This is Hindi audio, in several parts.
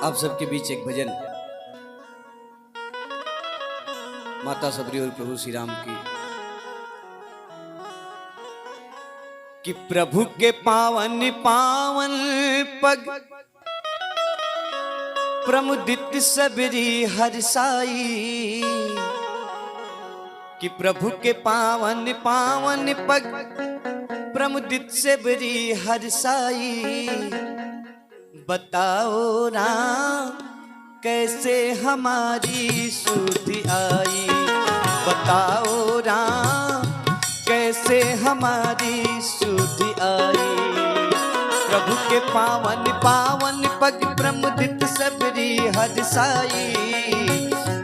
आप सबके बीच एक भजन माता सबरी और प्रभु श्री राम की कि प्रभु के पावन पावन पग प्रमुदित सबरी हर्षाई कि प्रभु के पावन पावन पग प्रमुदित सबरी हर्षाई। बताओ राम कैसे हमारी सुधि आई, बताओ राम कैसे हमारी सुधि आई। प्रभु के पावन पावन पग प्रमुदित सबरी हर्षाई,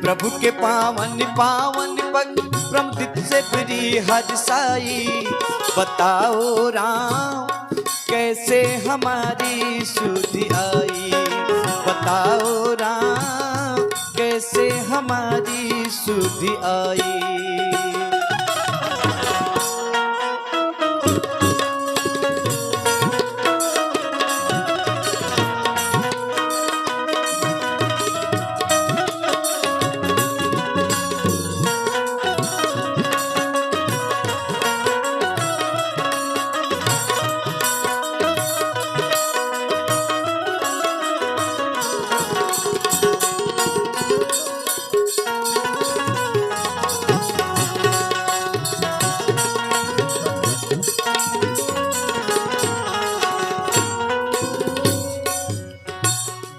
प्रभु के पावन पावन पग प्रमुदित सबरी हर्षाई। बताओ राम कैसे हमारी सुधि आई, बताओ राम कैसे हमारी सुधि आई।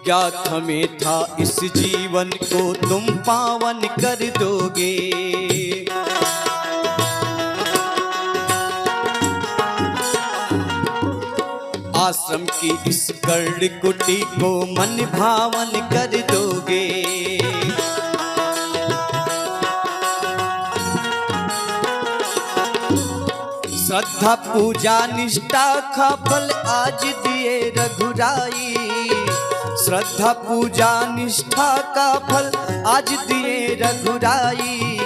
क्या हमें था इस जीवन को तुम पावन कर दोगे, आश्रम की इस कर्ण कुटी को मन भावन कर दोगे। श्रद्धा पूजा निष्ठा का फल आज दिए रघुराई, श्रद्धा पूजा निष्ठा का फल आज दिए रघुराई।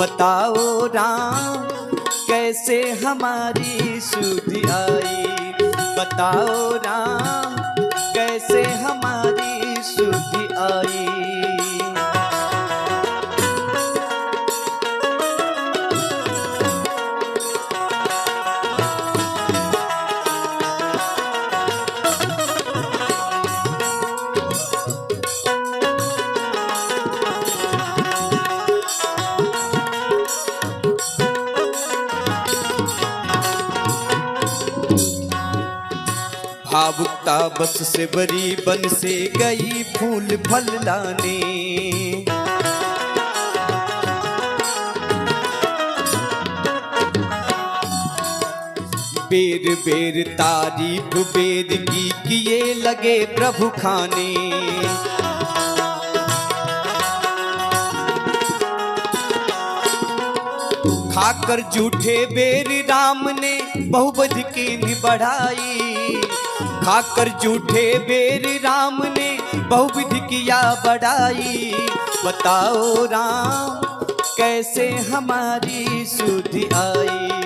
बताओ राम कैसे हमारी सुधि आई, बताओ राम कैसे हमारी सुधि आई। भावुकता बस से बरी बन से गई फूल फल लाने, बेर बेर तारीफ वेद की किए लगे प्रभु खाने। खाकर झूठे बेर राम ने बहुबध की बढ़ाई, खाकर झूठे बेर राम ने बहुविधि किया बढ़ाई। बताओ राम कैसे हमारी सुधि आई,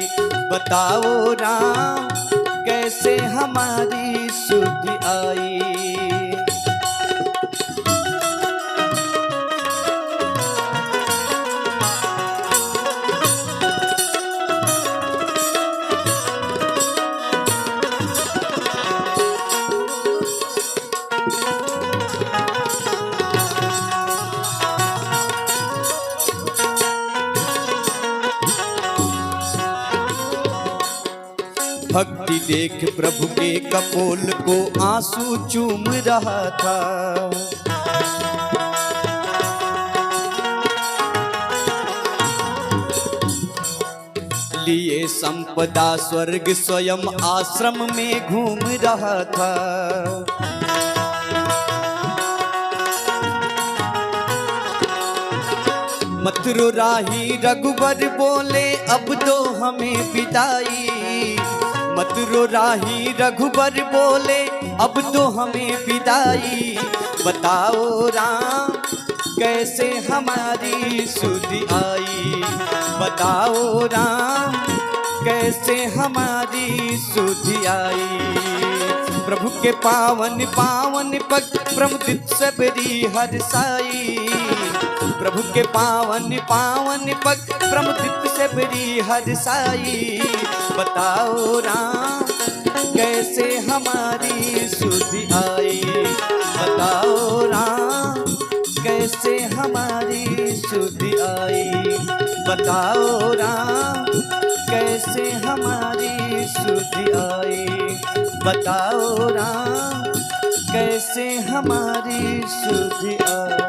बताओ राम कैसे हमारी सुधि आई। भक्ति देख प्रभु के कपोल को आंसू चूम रहा था, लिए संपदा स्वर्ग स्वयं आश्रम में घूम रहा था। मथुरा राही रघुवर बोले अब दो हमें विदाई, मथुरा राही रघुवर बोले अब तो हमें विदाई। बताओ राम कैसे हमारी सुधि आई, बताओ राम कैसे हमारी सुधि आई। प्रभु के पावन पावन पग प्रमुदित सबरी हरसाई। प्रभु के पावन पावन पग प्रमुदित सबरी हरसाई। बताओ राम कैसे हमारी सुधि आई। बताओ राम कैसे हमारी सुधि आई। बताओ राम कैसे हमारी सुधि आई। बताओ राम कैसे हमारी सुधि आई।